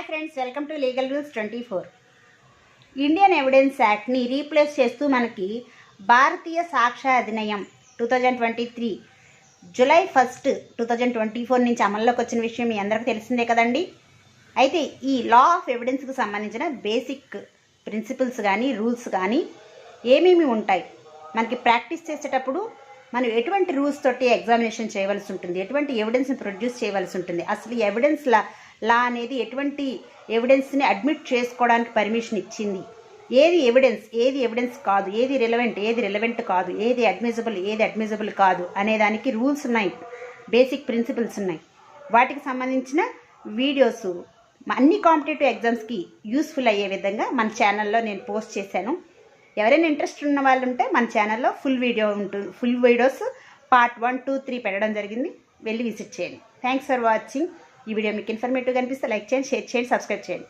Hi friends, welcome to legal rules 24. Indian evidence యాక్ట్ని replace చేస్తూ మనకి భారతీయ సాక్ష్య అధినియం 2023 జూలై 1, 2024 నుంచి అమల్లోకి వచ్చిన విషయం మీ అందరికీ తెలిసిందే కదండి. అయితే ఈ లా ఆఫ్ ఎవిడెన్స్కి సంబంధించిన బేసిక్ ప్రిన్సిపల్స్ కానీ రూల్స్ కానీ ఏమేమి ఉంటాయి, మనకి ప్రాక్టీస్ చేసేటప్పుడు మనం ఎటువంటి రూల్స్ తోటి ఎగ్జామినేషన్ చేయవలసి ఉంటుంది, ఎటువంటి ఎవిడెన్స్ని ప్రొడ్యూస్ చేయవలసి ఉంటుంది, అసలు ఈ ఎవిడెన్స్ లా అనేది ఎటువంటి ఎవిడెన్స్ని అడ్మిట్ చేసుకోవడానికి పర్మిషన్ ఇచ్చింది, ఏది ఎవిడెన్స్ కాదు, ఏది రిలవెంట్ కాదు, ఏది అడ్మిజబుల్ కాదు అనేదానికి రూల్స్ ఉన్నాయి, బేసిక్ ప్రిన్సిపల్స్ ఉన్నాయి. వాటికి సంబంధించిన వీడియోస్ అన్ని కాంపిటేటివ్ ఎగ్జామ్స్కి యూస్ఫుల్ అయ్యే విధంగా మన ఛానల్లో నేను పోస్ట్ చేశాను. ఎవరైనా ఇంట్రెస్ట్ ఉన్న వాళ్ళు ఉంటే మన ఛానల్లో ఫుల్ వీడియోస్ పార్ట్ 1, 2, 3 పెట్టడం జరిగింది. వెళ్ళి విజిట్ చేయండి. Thanks for watching. ఈ వీడియో మీకు ఇన్ఫర్మేటివ్గా అనిపిస్తే లైక్ చేయండి, షేర్ చేయండి, సబ్స్క్రైబ్ చేయండి.